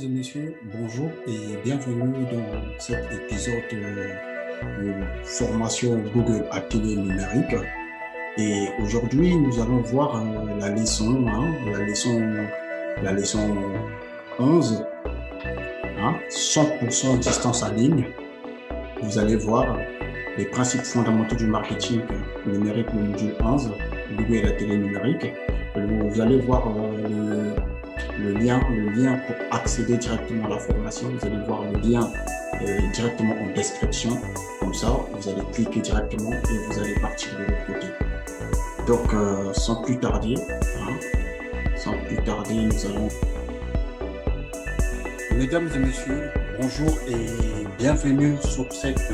et messieurs, bonjour et bienvenue dans cet épisode de formation Google à télé numérique. Et aujourd'hui, nous allons voir la leçon, la leçon 11, 100% distance en ligne. Vous allez voir les principes fondamentaux du marketing numérique, le module 11, Google à télé numérique. Vous allez voir le lien pour accéder directement à la formation. Vous allez voir le lien directement en description. Comme ça, vous allez cliquer directement et vous allez partir de l'autre côté. Donc, sans plus tarder, nous allons... Mesdames et messieurs, bonjour et bienvenue sur cette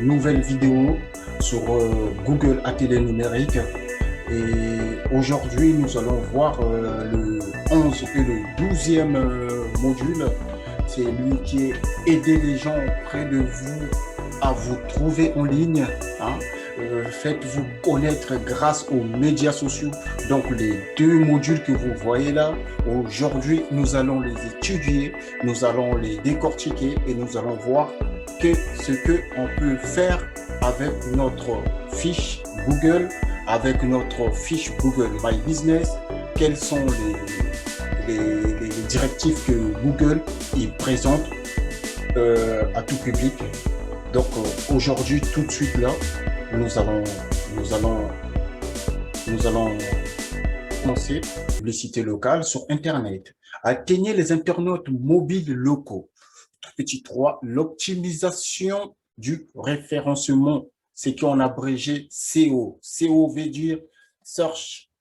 nouvelle vidéo sur Google à télé numérique. Et aujourd'hui, nous allons voir le 11 et le 12e module. C'est lui qui est aider les gens près de vous à vous trouver en ligne. Faites-vous connaître grâce aux médias sociaux. Donc, les deux modules que vous voyez là, aujourd'hui, nous allons les étudier, nous allons les décortiquer et nous allons voir ce qu'on peut faire avec notre fiche Google, avec notre fiche Google My Business, quelles sont les directives que Google y présente à tout public. Donc aujourd'hui, tout de suite là, nous allons commencer publicité locale sur Internet. Atteignez les internautes mobiles locaux. Petit 3, l'optimisation du référencement. C'est qu'on a abrégé SEO. SEO veut dire Search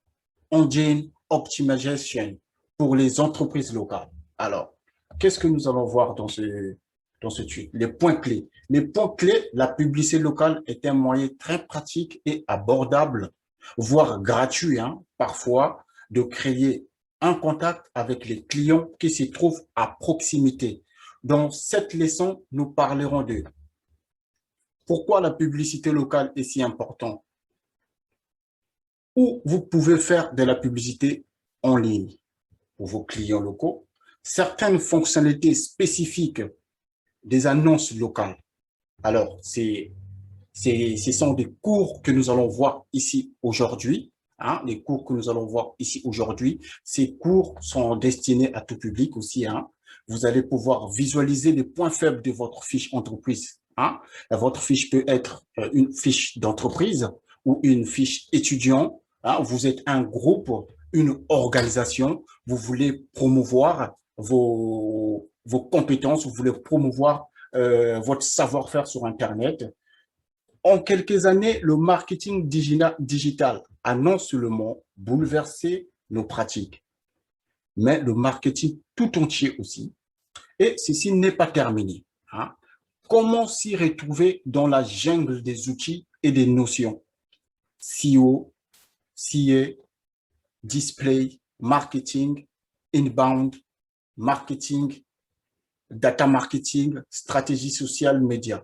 Engine Optimization pour les entreprises locales. Alors, qu'est-ce que nous allons voir dans ce truc? Les points clés. Les points clés, la publicité locale est un moyen très pratique et abordable, voire gratuit, parfois, de créer un contact avec les clients qui se trouvent à proximité. Dans cette leçon, nous parlerons de pourquoi la publicité locale est si importante, où vous pouvez faire de la publicité en ligne pour vos clients locaux, certaines fonctionnalités spécifiques des annonces locales. Alors, ce sont des cours que nous allons voir ici aujourd'hui. Les cours que nous allons voir ici aujourd'hui. Ces cours sont destinés à tout public aussi. Vous allez pouvoir visualiser les points faibles de votre fiche entreprise. Votre fiche peut être une fiche d'entreprise ou une fiche étudiant. Vous êtes un groupe, une organisation. Vous voulez promouvoir vos compétences, vous voulez promouvoir votre savoir-faire sur Internet. En quelques années, le marketing digital a non seulement bouleversé nos pratiques, mais le marketing tout entier aussi. Et ceci n'est pas terminé. Comment s'y retrouver dans la jungle des outils et des notions? SEO, CA, display, marketing, inbound, marketing, data marketing, stratégie sociale, média.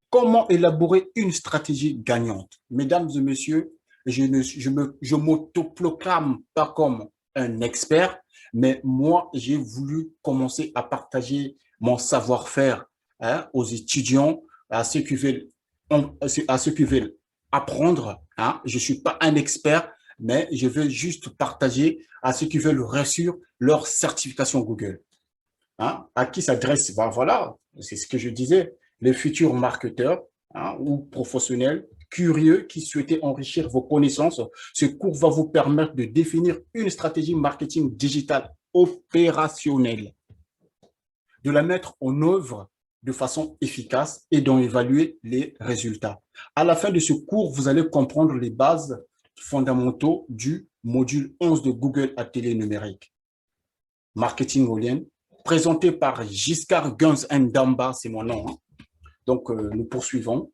Comment élaborer une stratégie gagnante? Mesdames et messieurs, je m'autoproclame pas comme un expert, mais moi, j'ai voulu commencer à partager mon savoir-faire aux étudiants, à ceux qui veulent apprendre. Je suis pas un expert, mais je veux juste partager à ceux qui veulent réussir leur certification Google. À qui s'adresse? Voilà, c'est ce que je disais, les futurs marketeurs ou professionnels curieux qui souhaitaient enrichir vos connaissances. Ce cours va vous permettre de définir une stratégie marketing digitale opérationnelle, de la mettre en œuvre de façon efficace et d'en évaluer les résultats. À la fin de ce cours, vous allez comprendre les bases fondamentaux du module 11 de Google à télé numérique. Marketing en ligne, présenté par Giscard Guns Ndamba, c'est mon nom. Donc, nous poursuivons.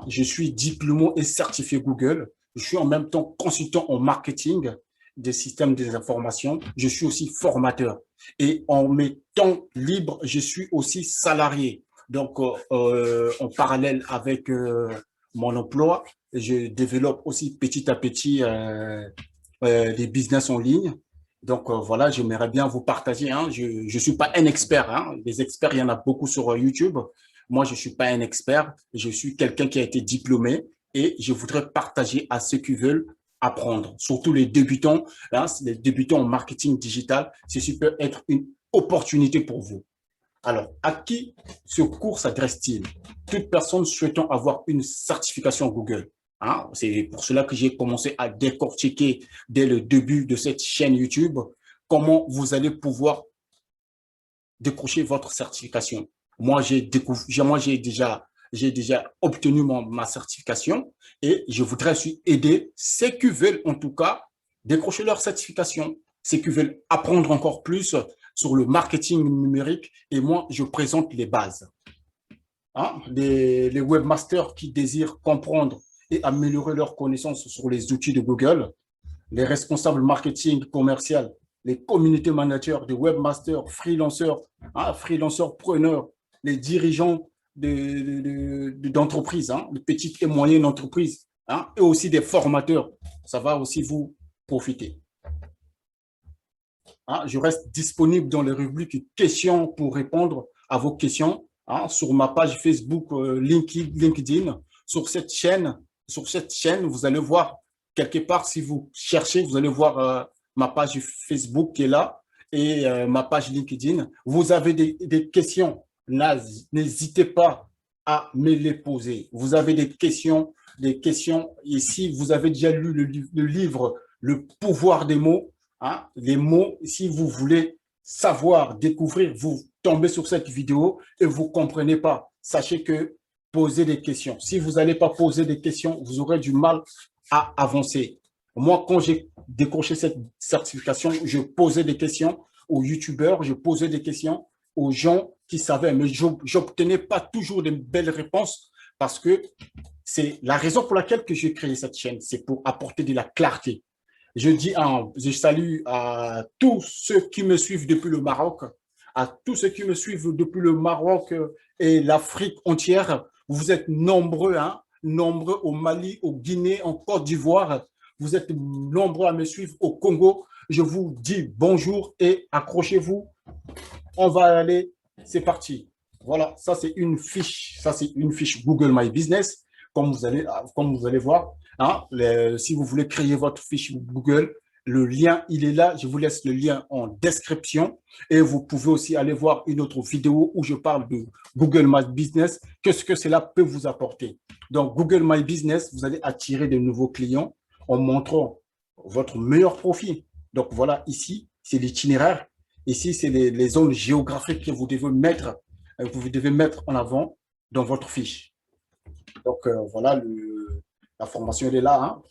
Je suis diplômé et certifié Google. Je suis en même temps consultant en marketing des systèmes des informations. Je suis aussi formateur. Et en mes temps libres, je suis aussi salarié. Donc, en parallèle avec mon emploi, je développe aussi petit à petit des business en ligne. Donc, voilà, j'aimerais bien vous partager. Hein. Je ne suis pas un expert. Hein. Les experts, il y en a beaucoup sur YouTube. Moi, je ne suis pas un expert. Je suis quelqu'un qui a été diplômé et je voudrais partager à ceux qui veulent apprendre, surtout les débutants. Hein, les débutants en marketing digital, ceci peut être une opportunité pour vous. Alors, à qui ce cours s'adresse-t-il? Toute personne souhaitant avoir une certification Google. Hein, c'est pour cela que j'ai commencé à décortiquer dès le début de cette chaîne YouTube comment vous allez pouvoir décrocher votre certification. Moi, j'ai déjà obtenu ma certification et je voudrais aussi aider ceux qui veulent en tout cas décrocher leur certification, ceux qui veulent apprendre encore plus sur le marketing numérique et moi, je présente les bases. Hein, les webmasters qui désirent comprendre et améliorer leurs connaissances sur les outils de Google, les responsables marketing commercial, les community managers, les webmasters, freelancers, hein, freelancers preneurs, les dirigeants d'entreprises, hein, de petites et moyennes entreprises, hein, et aussi des formateurs. Ça va aussi vous profiter. Hein, je reste disponible dans les rubriques questions pour répondre à vos questions hein, sur ma page Facebook, LinkedIn. Sur cette chaîne, vous allez voir quelque part, si vous cherchez, vous allez voir ma page Facebook qui est là et ma page LinkedIn. Vous avez des questions, n'hésitez pas à me les poser. Vous avez des questions ici. Vous avez déjà lu le livre Le pouvoir des mots. Hein, les mots, si vous voulez savoir, découvrir, vous tombez sur cette vidéo et vous ne comprenez pas. Sachez que posez des questions. Si vous n'allez pas poser des questions, vous aurez du mal à avancer. Moi, quand j'ai décroché cette certification, je posais des questions aux youtubeurs, je posais des questions aux gens qui savaient, mais je n'obtenais pas toujours de belles réponses parce que c'est la raison pour laquelle que j'ai créé cette chaîne, c'est pour apporter de la clarté. Je salue à tous ceux qui me suivent depuis le Maroc, à tous ceux qui me suivent depuis le Maroc et l'Afrique entière. Vous êtes nombreux, hein, nombreux au Mali, au Guinée, en Côte d'Ivoire. Vous êtes nombreux à me suivre au Congo. Je vous dis bonjour et accrochez-vous. On va aller, c'est parti. Voilà, ça c'est une fiche Google My Business, comme vous allez voir. Hein, si vous voulez créer votre fiche Google, le lien, il est là. Je vous laisse le lien en description. Et vous pouvez aussi aller voir une autre vidéo où je parle de Google My Business. Qu'est-ce que cela peut vous apporter? Donc, Google My Business, vous allez attirer de nouveaux clients en montrant votre meilleur profit. Donc, voilà, ici, c'est l'itinéraire. Ici, c'est les zones géographiques que vous devez mettre en avant dans votre fiche. Donc, voilà, la formation, elle est là. Hein.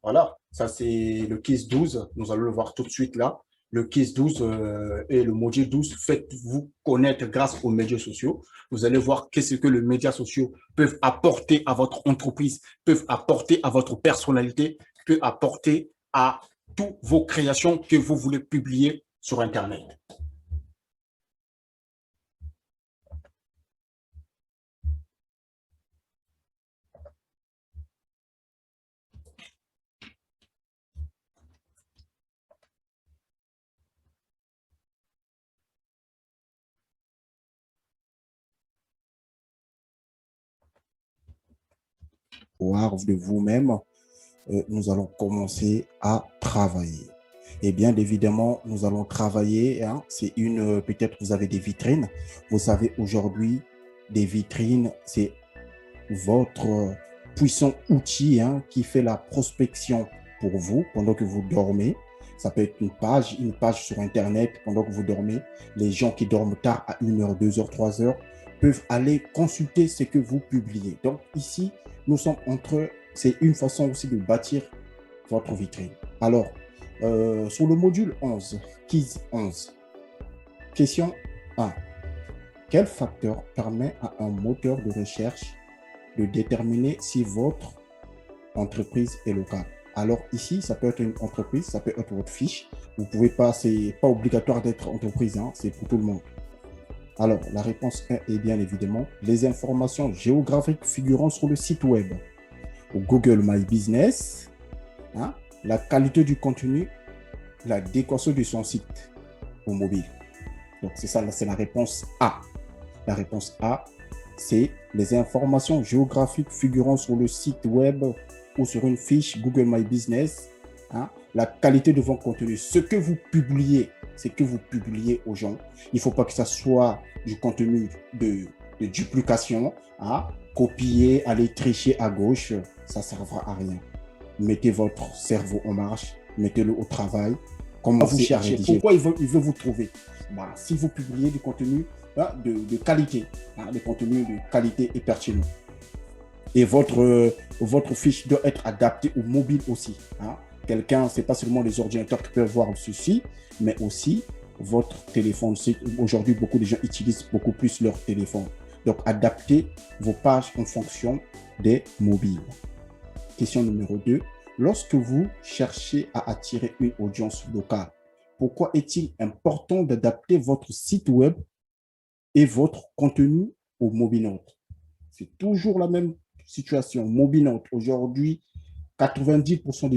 Voilà, ça, c'est le KISS 12. Nous allons le voir tout de suite là. Le KISS 12 et le module 12, faites-vous connaître grâce aux médias sociaux. Vous allez voir qu'est-ce que les médias sociaux peuvent apporter à votre entreprise, peuvent apporter à votre personnalité, peuvent apporter à toutes vos créations que vous voulez publier sur Internet. De vous-même, nous allons commencer à travailler. Et bien évidemment, nous allons travailler. Hein, c'est peut-être vous avez des vitrines. Vous savez, aujourd'hui, des vitrines, c'est votre puissant outil hein, qui fait la prospection pour vous pendant que vous dormez. Ça peut être une page sur Internet pendant que vous dormez. Les gens qui dorment tard à 1h, 2h, 3h peuvent aller consulter ce que vous publiez. Donc ici, nous sommes c'est une façon aussi de bâtir votre vitrine. Alors, sur le module 11, KISS 11, question 1. Quel facteur permet à un moteur de recherche de déterminer si votre entreprise est locale? Alors ici, ça peut être une entreprise, ça peut être votre fiche. Vous pouvez pas, c'est pas obligatoire d'être entreprise, hein, c'est pour tout le monde. Alors, la réponse 1 est bien évidemment les informations géographiques figurant sur le site web. Au Google My Business, hein, la qualité du contenu l'adéquation de son site au mobile. Donc, c'est ça, c'est la réponse A. La réponse A, c'est les informations géographiques figurant sur le site web ou sur une fiche Google My Business, hein, la qualité de votre contenu, ce que vous publiez, c'est que vous publiez aux gens. Il ne faut pas que ça soit du contenu de duplication, hein, copier, aller tricher à gauche, ça ne servira à rien. Mettez votre cerveau en marche, mettez-le au travail. Comment vous cherchez? Pourquoi il veut vous trouver? Bah, si vous publiez du contenu de qualité, hein, des contenus de qualité et pertinents. Et votre fiche doit être adaptée au mobile aussi. Hein. Quelqu'un, ce n'est pas seulement les ordinateurs qui peuvent voir ceci, mais aussi votre téléphone. Aujourd'hui, beaucoup de gens utilisent beaucoup plus leur téléphone. Donc, adaptez vos pages en fonction des mobiles. Question numéro 2. Lorsque vous cherchez à attirer une audience locale, pourquoi est-il important d'adapter votre site web et votre contenu au MobiNote? C'est toujours la même situation. MobiNote, aujourd'hui, 90%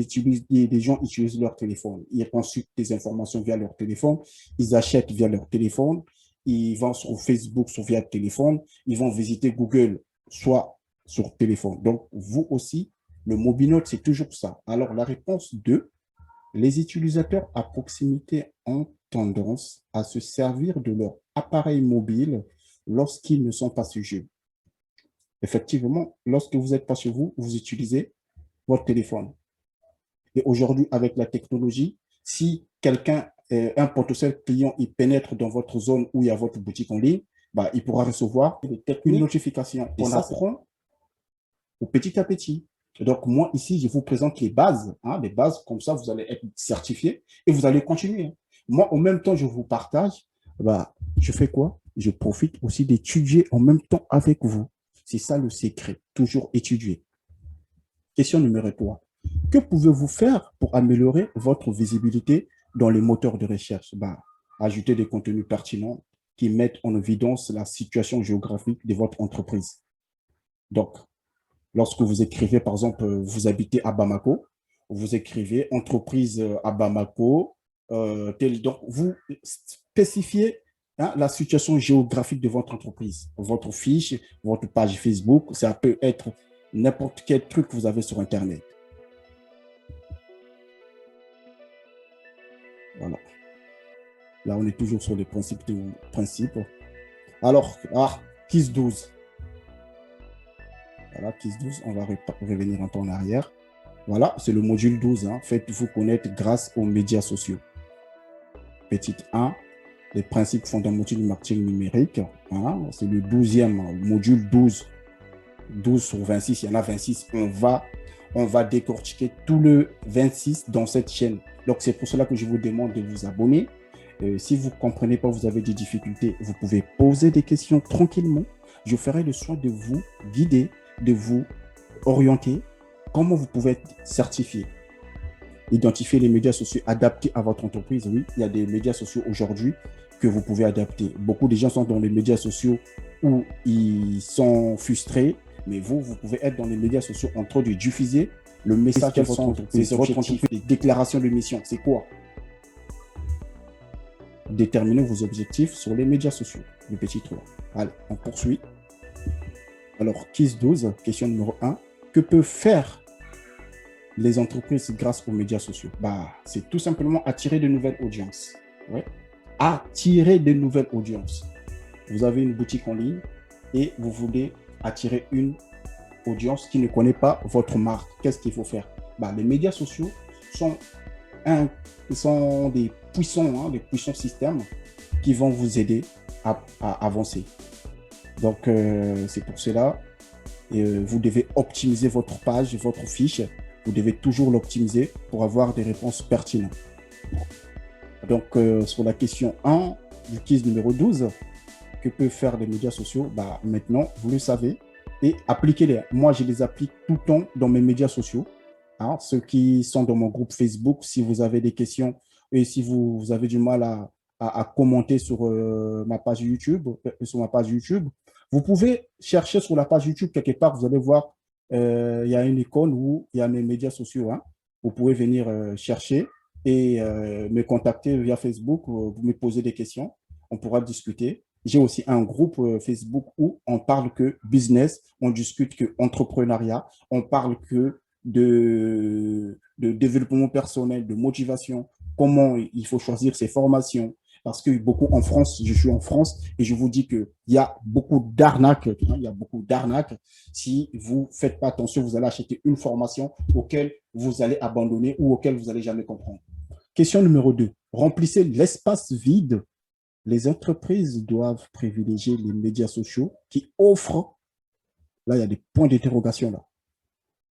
des gens utilisent leur téléphone. Ils consultent des informations via leur téléphone, ils achètent via leur téléphone, ils vont sur Facebook via le téléphone, ils vont visiter Google soit sur téléphone. Donc, vous aussi, le MobiNote, c'est toujours ça. Alors, la réponse 2, les utilisateurs à proximité ont tendance à se servir de leur appareil mobile lorsqu'ils ne sont pas chez eux. Effectivement, lorsque vous n'êtes pas chez vous, vous utilisez votre téléphone. Et aujourd'hui, avec la technologie, si quelqu'un, un potentiel client, il pénètre dans votre zone où il y a votre boutique en ligne, bah, il pourra recevoir une notification. Et on apprend au petit à petit. Donc, moi, ici, je vous présente les bases, hein, les bases, comme ça, vous allez être certifié et vous allez continuer. Moi, en même temps, je vous partage, bah, je fais quoi? Je profite aussi d'étudier en même temps avec vous. C'est ça le secret, toujours étudier. Question numéro 3. Que pouvez-vous faire pour améliorer votre visibilité dans les moteurs de recherche? Bah, ajouter des contenus pertinents qui mettent en évidence la situation géographique de votre entreprise. Donc, lorsque vous écrivez, par exemple, vous habitez à Bamako, vous écrivez entreprise à Bamako, donc vous spécifiez la situation géographique de votre entreprise, votre fiche, votre page Facebook, ça peut être n'importe quel truc que vous avez sur Internet. Voilà. Là, on est toujours sur les principes. Alors, KISS 12. Voilà, KISS 12, on va revenir un peu en arrière. Voilà, c'est le module 12. Hein. Faites-vous connaître grâce aux médias sociaux. Petite 1, les principes fondamentaux du marketing numérique. Hein. C'est le 12e, module 12. 12 sur 26, il y en a 26. On va décortiquer tout le 26 dans cette chaîne. Donc, c'est pour cela que je vous demande de vous abonner. Si vous ne comprenez pas, vous avez des difficultés, vous pouvez poser des questions tranquillement. Je ferai le soin de vous guider, de vous orienter. Comment vous pouvez être certifié? Identifier les médias sociaux adaptés à votre entreprise. Oui, il y a des médias sociaux aujourd'hui que vous pouvez adapter. Beaucoup de gens sont dans les médias sociaux où ils sont frustrés, mais vous pouvez être dans les médias sociaux en train de diffuser le message de votre entreprise, les déclarations de mission. C'est quoi? Déterminez vos objectifs sur les médias sociaux. Le petit 3. Allez, on poursuit. Alors, KISS 12, question numéro 1. Que peuvent faire les entreprises grâce aux médias sociaux? Bah, c'est tout simplement attirer de nouvelles audiences. Ouais. Attirer de nouvelles audiences. Vous avez une boutique en ligne et vous voulez attirer une audience qui ne connaît pas votre marque. Qu'est-ce qu'il faut faire? Bah, les médias sociaux sont des puissants systèmes qui vont vous aider à avancer. Donc, c'est pour cela, vous devez optimiser votre page, votre fiche. Vous devez toujours l'optimiser pour avoir des réponses pertinentes. Donc, sur la question 1 du quiz numéro 12, que peuvent faire les médias sociaux? Bah, maintenant, vous le savez, et appliquez-les. Moi, je les applique tout le temps dans mes médias sociaux. Hein, ceux qui sont dans mon groupe Facebook, si vous avez des questions et si vous avez du mal à commenter sur ma page YouTube, vous pouvez chercher sur la page YouTube quelque part, vous allez voir, il y a une icône où il y a mes médias sociaux. Hein. Vous pouvez venir chercher et me contacter via Facebook, vous me posez des questions, on pourra discuter. J'ai aussi un groupe Facebook où on parle que business, on discute que entrepreneuriat, on parle que de développement personnel, de motivation, comment il faut choisir ses formations. Parce que beaucoup en France, je suis en France et je vous dis qu'il y a beaucoup d'arnaques. Hein, il y a beaucoup d'arnaques. Si vous ne faites pas attention, vous allez acheter une formation auquel vous allez abandonner ou auquel vous n'allez jamais comprendre. Question numéro 2. Remplissez l'espace vide. Les entreprises doivent privilégier les médias sociaux qui offrent, là il y a des points d'interrogation là,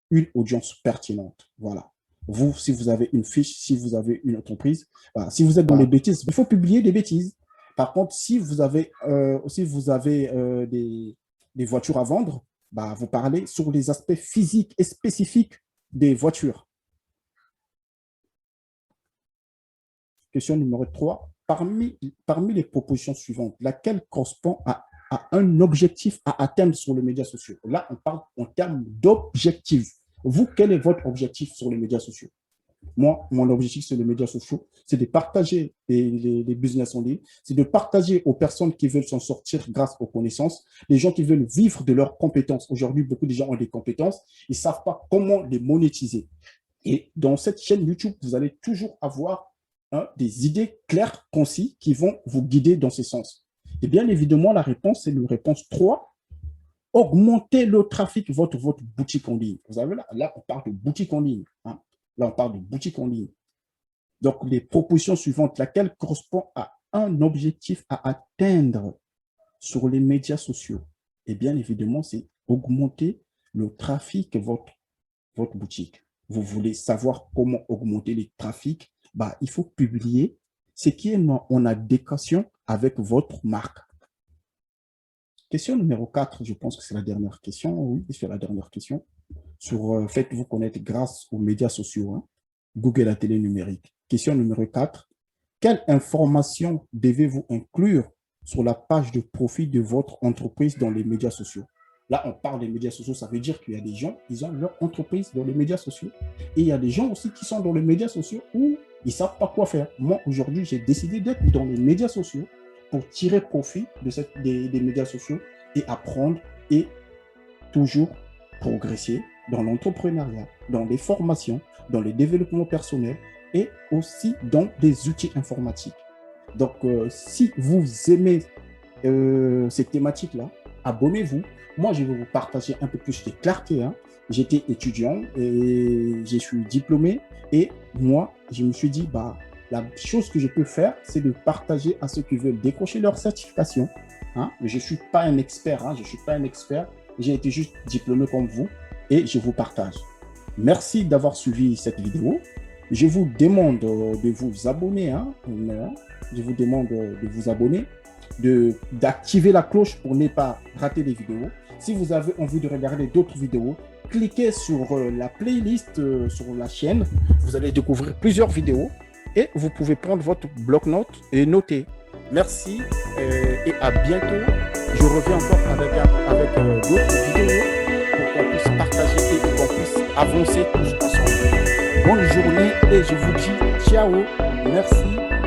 une audience pertinente. Voilà. Vous, si vous avez une fiche, si vous avez une entreprise, voilà. Si vous êtes dans les bêtises, il faut publier des bêtises. Par contre, si vous avez, des voitures à vendre, bah, vous parlez sur les aspects physiques et spécifiques des voitures. Question numéro 3. Parmi les propositions suivantes, laquelle correspond à un objectif à atteindre sur les médias sociaux? Là, on parle en termes d'objectifs. Vous, quel est votre objectif sur les médias sociaux? Moi, mon objectif sur les médias sociaux, c'est de partager les business en ligne, c'est de partager aux personnes qui veulent s'en sortir grâce aux connaissances, les gens qui veulent vivre de leurs compétences. Aujourd'hui, beaucoup de gens ont des compétences, ils ne savent pas comment les monétiser. Et dans cette chaîne YouTube, vous allez toujours avoir des idées claires, concis, qui vont vous guider dans ce sens. Et bien évidemment, la réponse, c'est la réponse 3. Augmentez le trafic, votre boutique en ligne. Vous savez, là, on parle de boutique en ligne. Hein. Là, on parle de boutique en ligne. Donc, les propositions suivantes, laquelle correspond à un objectif à atteindre sur les médias sociaux? Et bien évidemment, c'est augmenter le trafic de votre boutique. Vous voulez savoir comment augmenter le trafic? Bah, il faut publier ce qui est en adéquation avec votre marque. Question numéro 4, je pense que c'est la dernière question. Oui, c'est la dernière question. Sur faites-vous connaître grâce aux médias sociaux, hein, Google, la télé numérique. Question numéro 4. Quelle information devez-vous inclure sur la page de profil de votre entreprise dans les médias sociaux? Là, on parle des médias sociaux, ça veut dire qu'il y a des gens, ils ont leur entreprise dans les médias sociaux. Et il y a des gens aussi qui sont dans les médias sociaux où ils ne savent pas quoi faire. Moi, aujourd'hui, j'ai décidé d'être dans les médias sociaux pour tirer profit des médias sociaux et apprendre et toujours progresser dans l'entrepreneuriat, dans les formations, dans le développement personnel et aussi dans des outils informatiques. Donc, si vous aimez ces thématiques-là, abonnez-vous. Moi, je vais vous partager un peu plus de clarté. Hein. J'étais étudiant et je suis diplômé. Et moi, je me suis dit, bah, la chose que je peux faire, c'est de partager à ceux qui veulent décrocher leur certification. Hein. Mais je ne suis pas un expert. Hein. Je suis pas un expert. J'ai été juste diplômé comme vous et je vous partage. Merci d'avoir suivi cette vidéo. Je vous demande de vous abonner. Hein. Je vous demande de vous abonner, d'activer la cloche pour ne pas rater les vidéos. Si vous avez envie de regarder d'autres vidéos, cliquez sur la playlist sur la chaîne. Vous allez découvrir plusieurs vidéos et vous pouvez prendre votre bloc-notes et noter. Merci et à bientôt. Je reviens encore avec d'autres vidéos pour qu'on puisse partager et qu'on puisse avancer tous ensemble. Bonne journée et je vous dis ciao. Merci.